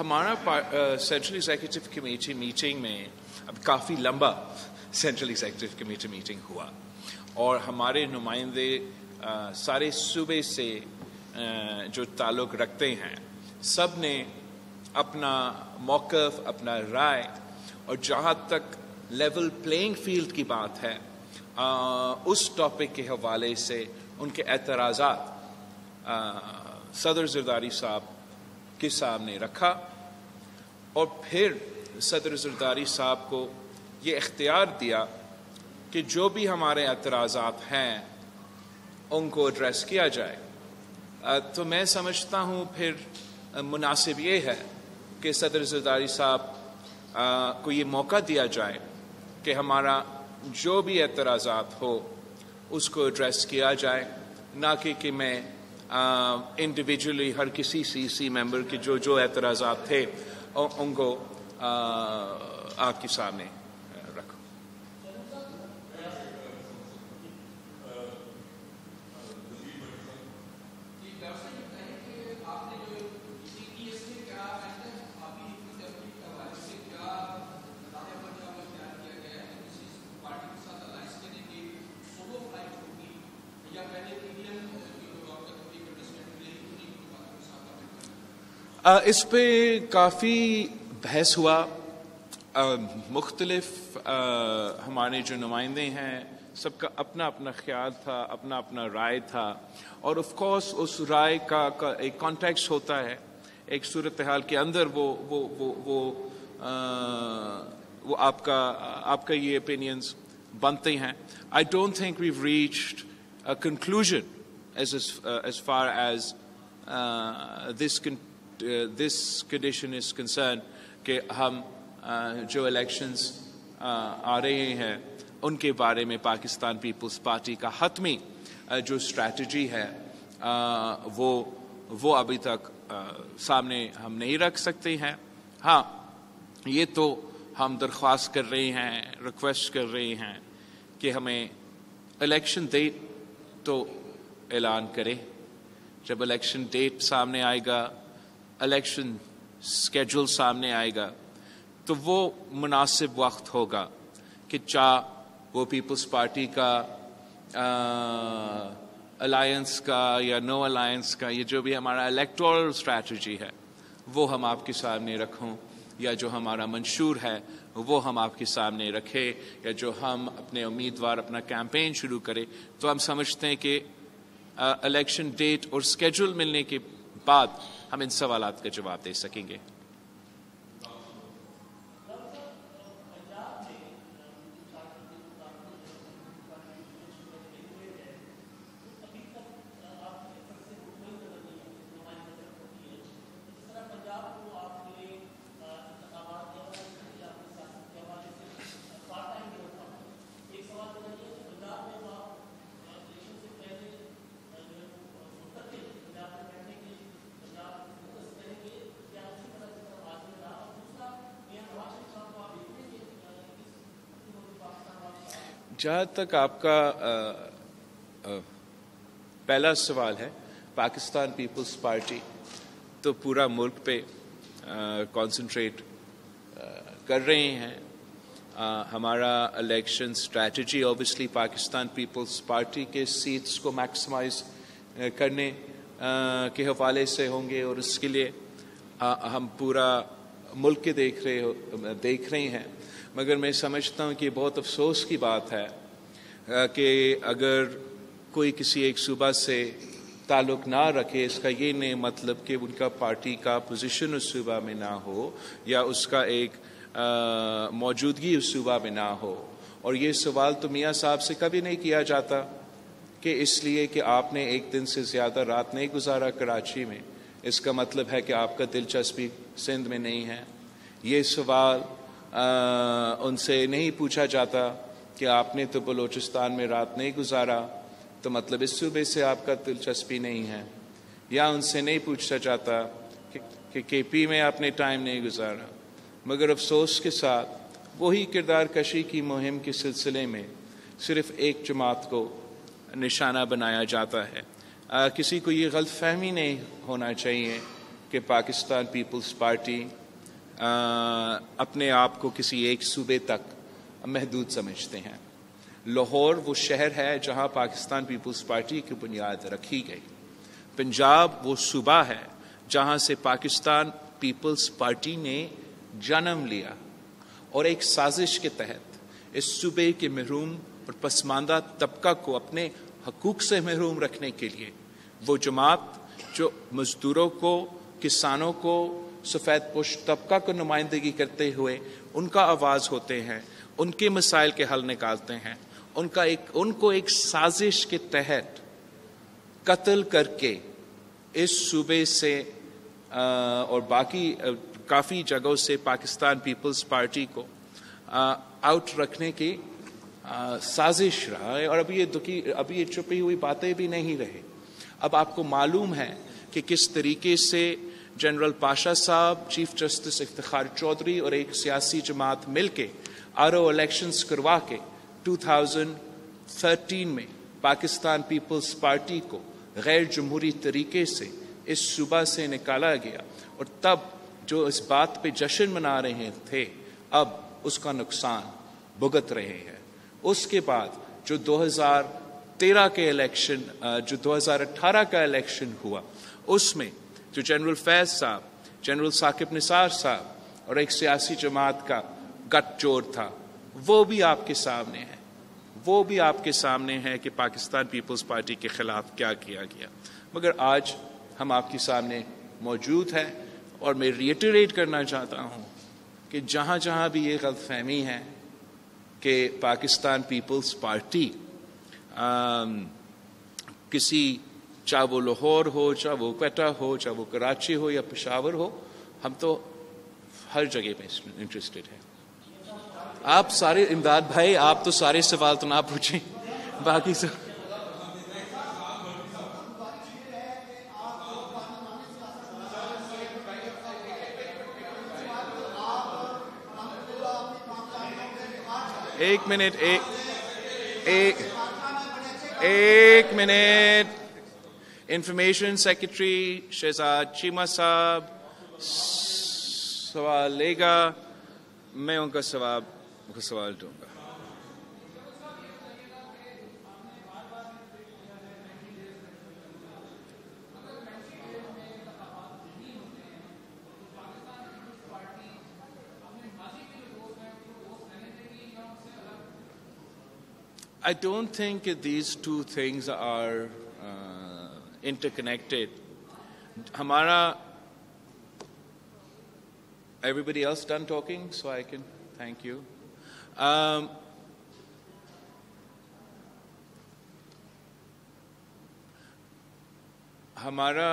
ہمارا central executive committee meeting میں اب کافی لمبا سینٹرل ایگزیکٹو کمیٹی میٹنگ ہوا اور ہمارے نمائندے سارے صوبے سے جو تعلق رکھتے ہیں سب نے اپنا موقف، اپنا رائے، اور جہاں تک لیول پلینگ فیلڈ کی بات ہے اس ٹاپک کے حوالے سے ان کے اعتراضات صدر زرداری صاحب کے سامنے رکھا، اور پھر صدر زرداری صاحب کو یہ اختیار دیا کہ جو بھی ہمارے اعتراضات ہیں ان کو ایڈریس کیا جائے۔ تو میں سمجھتا ہوں پھر مناسب یہ ہے کہ صدر زرداری صاحب کو یہ موقع دیا جائے کہ ہمارا جو بھی اعتراضات ہو اس کو ایڈریس کیا جائے، نہ کہ میں انڈیویجولی ہر کسی سی ممبر کے جو اعتراضات تھے ان کو آپ کے سامنے رکھوں۔ اس پہ کافی بحث ہوا، مختلف ہمارے جو نمائندے ہیں سب کا اپنا اپنا خیال تھا، اپنا اپنا رائے تھا، اور آف کورس اس رائے کا ایک کانٹیکسٹ ہوتا ہے، ایک صورتحال کے اندر وہ آپ کا یہ اوپینینز بنتے ہیں۔ I don't think we've reached a conclusion as far as this condition is concerned کہ ہم جو الیکشنز آ رہے ہیں ان کے بارے میں پاکستان پیپلز پارٹی کا حتمی جو اسٹریٹجی ہے وہ ابھی تک سامنے ہم نہیں رکھ سکتے ہیں۔ ہاں، یہ تو ہم درخواست کر رہے ہیں، ریکویسٹ کر رہے ہیں کہ ہمیں الیکشن ڈیٹ تو اعلان کرے۔ جب الیکشن ڈیٹ سامنے آئے گا، الیکشن اسکیڈول سامنے آئے گا، تو وہ مناسب وقت ہوگا کہ چاہ وہ پیپلز پارٹی کا الائنس کا یا نو الائنس کا، یہ جو بھی ہمارا الیکٹورل اسٹریٹجی ہے وہ ہم آپ کے سامنے رکھوں، یا جو ہمارا منشور ہے وہ ہم آپ کے سامنے رکھے، یا جو ہم اپنے امیدوار اپنا کیمپین شروع کرے، تو ہم سمجھتے ہیں کہ الیکشن ڈیٹ اور اسکیڈول ملنے کے بعد ہم ان سوالات کا جواب دے سکیں گے۔ جہاں تک آپ کا پہلا سوال ہے، پاکستان پیپلز پارٹی تو پورا ملک پہ کانسنٹریٹ کر رہے ہیں۔ ہمارا election strategy obviously Pakistan Peoples Party کے سیٹس کو میکسیمائز کرنے کے حوالے سے ہوں گے، اور اس کے لیے ہم پورا ملک کے دیکھ رہے ہیں۔ مگر میں سمجھتا ہوں کہ بہت افسوس کی بات ہے کہ اگر کوئی کسی ایک صوبہ سے تعلق نہ رکھے، اس کا یہ نہیں مطلب کہ ان کا پارٹی کا پوزیشن اس صوبہ میں نہ ہو یا اس کا ایک موجودگی اس صوبہ میں نہ ہو۔ اور یہ سوال تو میاں صاحب سے کبھی نہیں کیا جاتا کہ اس لیے کہ آپ نے ایک دن سے زیادہ رات نہیں گزارا کراچی میں، اس کا مطلب ہے کہ آپ کا دلچسپی سندھ میں نہیں ہے۔ یہ سوال ان سے نہیں پوچھا جاتا کہ آپ نے تو بلوچستان میں رات نہیں گزارا تو مطلب اس صوبے سے آپ کا دلچسپی نہیں ہے، یا ان سے نہیں پوچھا جاتا کہ کے پی میں آپ نے ٹائم نہیں گزارا۔ مگر افسوس کے ساتھ وہی کردار کشی کی مہم کے سلسلے میں صرف ایک جماعت کو نشانہ بنایا جاتا ہے۔ کسی کو یہ غلط فہمی نہیں ہونا چاہیے کہ پاکستان پیپلز پارٹی اپنے آپ کو کسی ایک صوبے تک محدود سمجھتے ہیں. لاہور وہ شہر ہے جہاں پاکستان پیپلز پارٹی کی بنیاد رکھی گئی. پنجاب وہ صوبہ ہے جہاں سے پاکستان پیپلز پارٹی نے جنم لیا، اور ایک سازش کے تحت اس صوبے کے محروم اور پسماندہ طبقہ کو اپنے حقوق سے محروم رکھنے کے لیے وہ جماعت جو مزدوروں کو، کسانوں کو، سفید پوش طبقہ کو نمائندگی کرتے ہوئے ان کا آواز ہوتے ہیں، ان کے مسائل کے حل نکالتے ہیں، ان کو ایک سازش کے تحت قتل کر کے اس صوبے سے اور باقی کافی جگہوں سے پاکستان پیپلز پارٹی کو آؤٹ رکھنے کی سازش رہا ہے. اور ابھی یہ چھپی ہوئی باتیں بھی نہیں رہے. اب آپ کو معلوم ہے کہ کس طریقے سے جنرل پاشا صاحب، چیف جسٹس افتخار چودھری اور ایک سیاسی جماعت مل کے RO الیکشنز کروا کے 2013 میں پاکستان پیپلز پارٹی کو غیر جمہوری طریقے سے اس صوبہ سے نکالا گیا، اور تب جو اس بات پہ جشن منا رہے تھے اب اس کا نقصان بھگت رہے ہیں. اس کے بعد جو 2013 کے الیکشن، جو 2018 کا الیکشن ہوا، اس میں جو جنرل فیض صاحب، جنرل ثاقب نثار صاحب اور ایک سیاسی جماعت کا گٹ جوڑ تھا، وہ بھی آپ کے سامنے ہے. وہ بھی آپ کے سامنے ہے کہ پاکستان پیپلز پارٹی کے خلاف کیا کیا گیا. مگر آج ہم آپ کے سامنے موجود ہیں، اور میں ریٹریٹ کرنا چاہتا ہوں کہ جہاں جہاں بھی یہ غلط فہمی ہے کہ پاکستان پیپلز پارٹی کسی، چاہے وہ لاہور ہو، چاہے وہ کوئٹہ ہو، چاہے وہ کراچی ہو یا پشاور ہو، ہم تو ہر جگہ پہ انٹرسٹڈ ہیں. آپ سارے، امداد بھائی آپ تو سارے سوال تو نہ پوچھیں، باقی سب ایک minute. Information secretary Shahzad Cheema صاحب سوال لے گا، میں ان کا سوال دوں گا. I don't think these two things are interconnected. Hamara, everybody else done talking, so I can thank you. ہمارا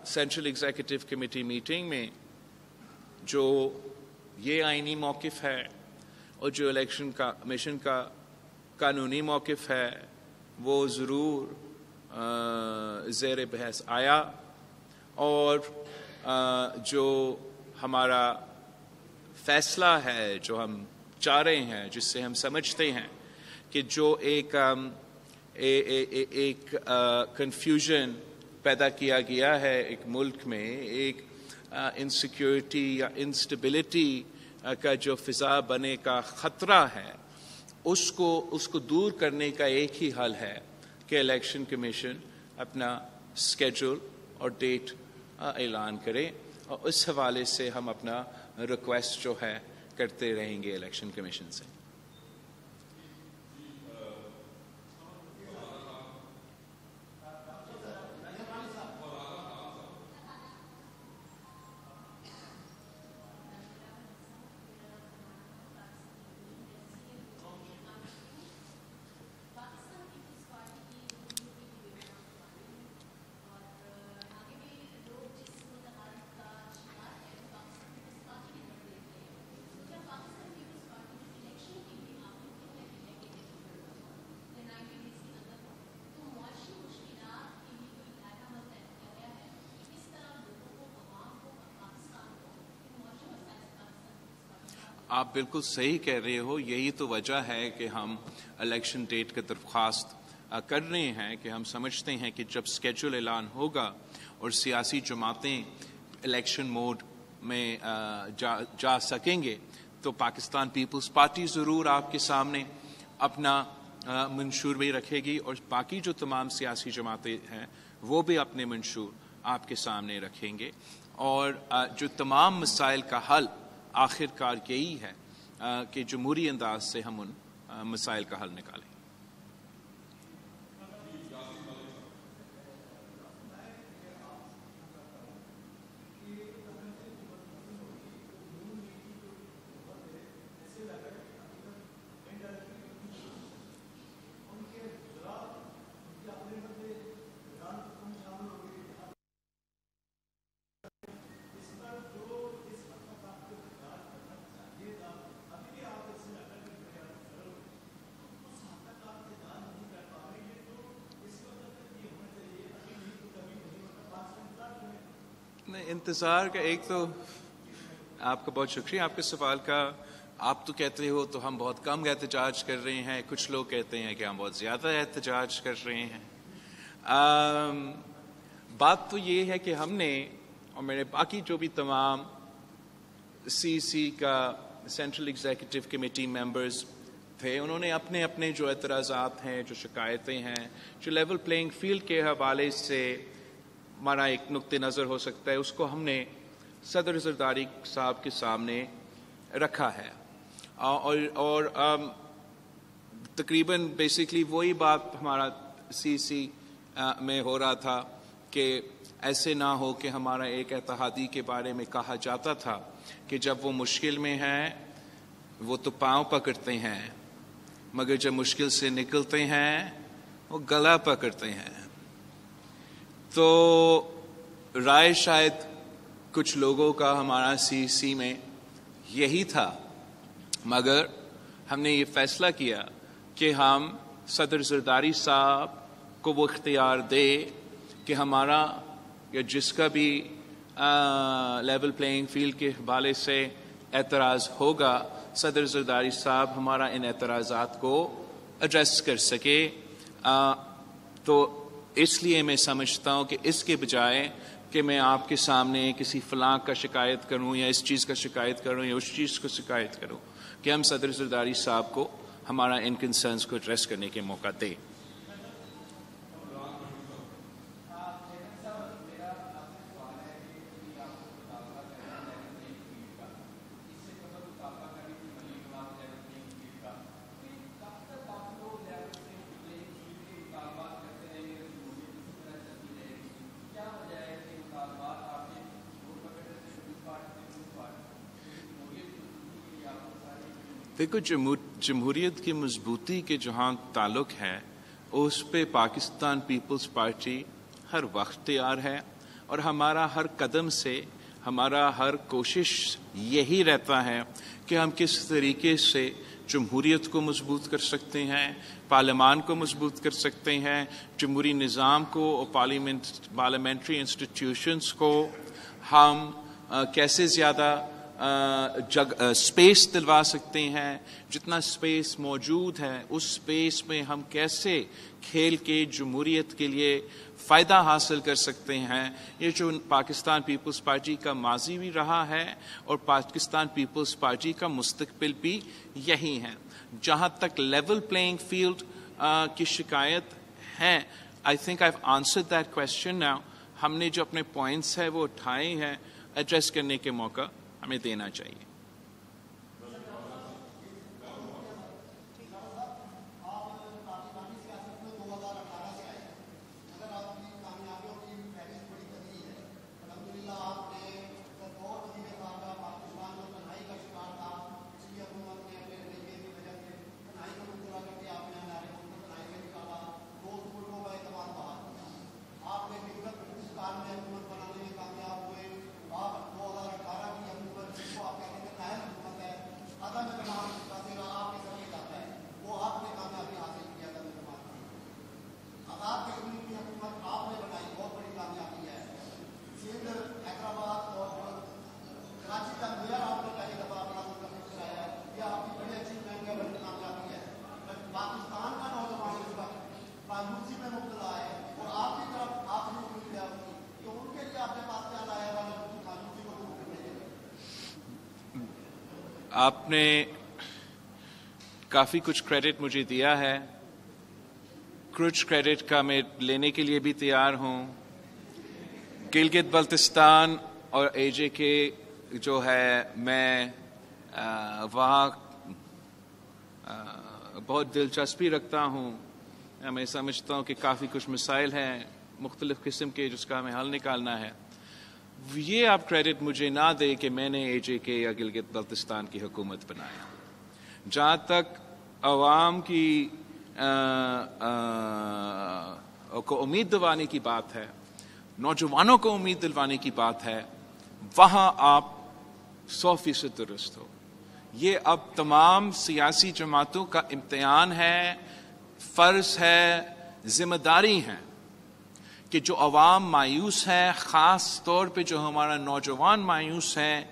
سینٹرل ایگزیکٹو کمیٹی میٹنگ میں جو یہ آئینی موقف ہے اور جو الیکشن کمیشن کا قانونی موقف ہے وہ ضرور زیر بحث آیا، اور جو ہمارا فیصلہ ہے، جو ہم چاہ رہے ہیں، جس سے ہم سمجھتے ہیں کہ جو ایک کنفیوژن پیدا کیا گیا ہے ایک ملک میں، ایک انسیکیورٹی یا انسٹیبلٹی کا جو فضا بنے کا خطرہ ہے، اس کو دور کرنے کا ایک ہی حل ہے کہ الیکشن کمیشن اپنا اسکیڈول اور ڈیٹ اعلان کرے، اور اس حوالے سے ہم اپنا ریکویسٹ جو ہے کرتے رہیں گے الیکشن کمیشن سے. آپ بالکل صحیح کہہ رہے ہو. یہی تو وجہ ہے کہ ہم الیکشن ڈیٹ کی درخواست کر رہے ہیں، کہ ہم سمجھتے ہیں کہ جب اسکیڈول اعلان ہوگا اور سیاسی جماعتیں الیکشن موڈ میں جا سکیں گے تو پاکستان پیپلز پارٹی ضرور آپ کے سامنے اپنا منشور بھی رکھے گی، اور باقی جو تمام سیاسی جماعتیں ہیں وہ بھی اپنے منشور آپ کے سامنے رکھیں گے، اور جو تمام مسائل کا حل آخر کار یہی ہے کہ جمہوری انداز سے ہم ان مسائل کا حل نکالیں۔ انتظار کا ایک تو آپ کا بہت شکریہ آپ کے سوال کا۔ آپ تو کہتے ہو تو ہم بہت کم احتجاج کر رہے ہیں، کچھ لوگ کہتے ہیں کہ ہم بہت زیادہ احتجاج کر رہے ہیں۔ بات تو یہ ہے کہ ہم نے اور میرے باقی جو بھی تمام سی کا سینٹرل ایگزیکٹو کمیٹی ممبرز تھے، انہوں نے اپنے اپنے جو اعتراضات ہیں، جو شکایتیں ہیں، جو لیول پلینگ فیلڈ کے حوالے سے ہمارا ایک نقطہ نظر ہو سکتا ہے، اس کو ہم نے صدر زرداری صاحب کے سامنے رکھا ہے، اور تقریباً بیسکلی وہی بات ہمارا سی میں ہو رہا تھا کہ ایسے نہ ہو کہ ہمارا ایک اتحادی کے بارے میں کہا جاتا تھا کہ جب وہ مشکل میں ہیں وہ تو پاؤں پکڑتے ہیں، مگر جب مشکل سے نکلتے ہیں وہ گلا پکڑتے ہیں۔ تو رائے شاید کچھ لوگوں کا ہمارا سی میں یہی تھا، مگر ہم نے یہ فیصلہ کیا کہ ہم صدر زرداری صاحب کو وہ اختیار دے کہ ہمارا یا جس کا بھی لیول پلینگ فیلڈ کے حوالے سے اعتراض ہوگا، صدر زرداری صاحب ہمارا ان اعتراضات کو ایڈریس کر سکے۔ تو اس لیے میں سمجھتا ہوں کہ اس کے بجائے کہ میں آپ کے سامنے کسی فلاں کا شکایت کروں یا اس چیز کا شکایت کروں یا اس چیز کو شکایت کروں، کہ ہم صدر زرداری صاحب کو ہمارا ان کنسرنز کو ایڈریس کرنے کے موقع دیں۔ دیکھو، جمہوریت کی مضبوطی کے جہاں تعلق ہے اس پہ پاکستان پیپلز پارٹی ہر وقت تیار ہے، اور ہمارا ہر قدم سے ہمارا ہر کوشش یہی رہتا ہے کہ ہم کس طریقے سے جمہوریت کو مضبوط کر سکتے ہیں، پارلیمان کو مضبوط کر سکتے ہیں، جمہوری نظام کو اور پارلیمنٹری انسٹیٹیوشنز کو ہم کیسے زیادہ اسپیس دلوا سکتے ہیں، جتنا اسپیس موجود ہے اس اسپیس میں ہم کیسے کھیل کے جمہوریت کے لیے فائدہ حاصل کر سکتے ہیں۔ یہ جو پاکستان پیپلز پارٹی کا ماضی بھی رہا ہے اور پاکستان پیپلز پارٹی کا مستقبل بھی یہی ہے۔ جہاں تک لیول پلینگ فیلڈ کی شکایت ہے، I think I have answered that question now. ہم نے جو اپنے پوائنٹس ہیں وہ اٹھائے ہیں، ایڈریس کرنے کے موقع ہمیں دینا چاہیے۔ آپ نے کافی کچھ کریڈٹ مجھے دیا ہے، کچھ کریڈٹ کا میں لینے کے لیے بھی تیار ہوں. گلگت بلتستان اور اے جے کے جو ہے میں وہاں بہت دلچسپی رکھتا ہوں. میں سمجھتا ہوں کہ کافی کچھ مسائل ہیں مختلف قسم کے جس کا ہمیں حل نکالنا ہے. یہ آپ کریڈٹ مجھے نہ دے کہ میں نے اے جے کے یا گلگت بلتستان کی حکومت بنایا. جہاں تک عوام کی کو امید دلوانے کی بات ہے، نوجوانوں کو امید دلوانے کی بات ہے، وہاں آپ 100% درست ہو. یہ اب تمام سیاسی جماعتوں کا امتحان ہے، فرض ہے، ذمہ داری ہے کہ جو عوام مایوس ہے، خاص طور پہ جو ہمارا نوجوان مایوس ہے،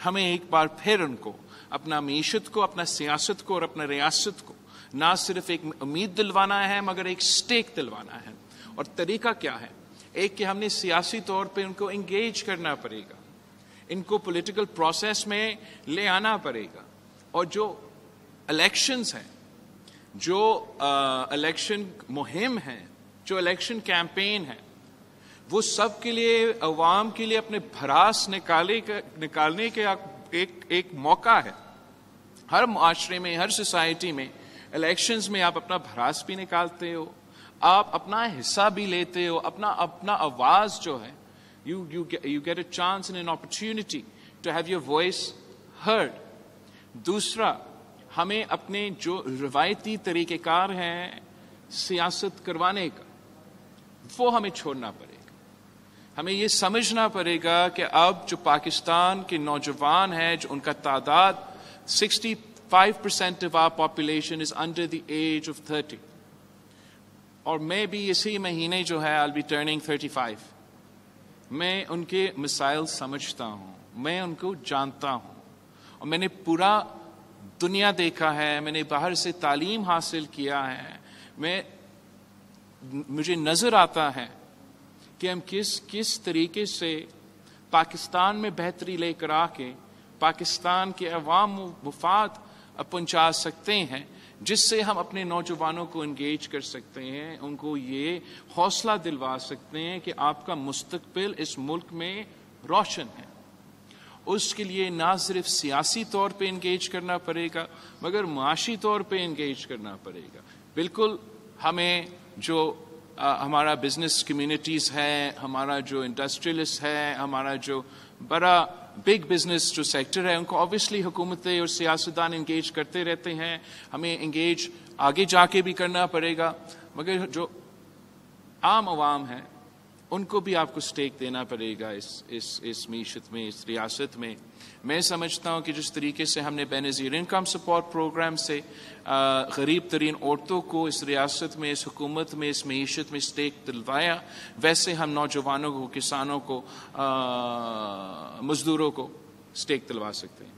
ہمیں ایک بار پھر ان کو اپنا معیشت کو، اپنا سیاست کو اور اپنا ریاست کو نہ صرف ایک امید دلوانا ہے مگر ایک سٹیک دلوانا ہے. اور طریقہ کیا ہے؟ ایک کہ ہم نے سیاسی طور پہ ان کو انگیج کرنا پڑے گا، ان کو پولیٹیکل پروسیس میں لے آنا پڑے گا. اور جو الیکشنز ہیں، جو الیکشن مہم ہے، جو الیکشن کیمپین ہے، وہ سب کے لیے، عوام کے لیے اپنے بھراس نکالنے کے ایک موقع ہے. ہر معاشرے میں، ہر سوسائٹی میں الیکشنز میں آپ اپنا بھراس بھی نکالتے ہو، آپ اپنا حصہ بھی لیتے ہو، اپنا آواز جو ہے you get a chance and an opportunity to have your voice heard. دوسرا، ہمیں اپنے جو روایتی طریقہ کار ہیں سیاست کروانے کا، وہ ہمیں چھوڑنا پڑے گا. ہمیں یہ سمجھنا پڑے گا کہ اب جو پاکستان کے نوجوان ہیں، جو ان کا تعداد 65% of our population is under the age of 30. اور میں بھی اسی مہینے جو ہے I'll be turning 35. میں ان کے مسائل سمجھتا ہوں، میں ان کو جانتا ہوں، اور میں نے پورا دنیا دیکھا ہے، میں نے باہر سے تعلیم حاصل کیا ہے. مجھے نظر آتا ہے کہ ہم کس طریقے سے پاکستان میں بہتری لے کر آ کے پاکستان کے عوام مفاد پہنچا سکتے ہیں، جس سے ہم اپنے نوجوانوں کو انگیج کر سکتے ہیں، ان کو یہ حوصلہ دلوا سکتے ہیں کہ آپ کا مستقبل اس ملک میں روشن ہے. اس کے لیے نہ صرف سیاسی طور پہ انگیج کرنا پڑے گا مگر معاشی طور پہ انگیج کرنا پڑے گا. بالکل ہمیں جو ہمارا بزنس کمیونٹیز ہے، ہمارا جو انڈسٹریلسٹ ہے، ہمارا جو بڑا بگ بزنس جو سیکٹر ہے، ان کو آبویسلی حکومتیں اور سیاستدان انگیج کرتے رہتے ہیں. ہمیں انگیج آگے جا کے بھی کرنا پڑے گا، مگر جو عام عوام ہیں ان کو بھی آپ کو سٹیک دینا پڑے گا اس معیشت میں، اس ریاست میں. میں سمجھتا ہوں کہ جس طریقے سے ہم نے بے نظیر انکم سپورٹ پروگرام سے غریب ترین عورتوں کو اس ریاست میں، اس حکومت میں، اس معیشت میں سٹیک دلوایا، ویسے ہم نوجوانوں کو، کسانوں کو، مزدوروں کو سٹیک دلوا سکتے ہیں.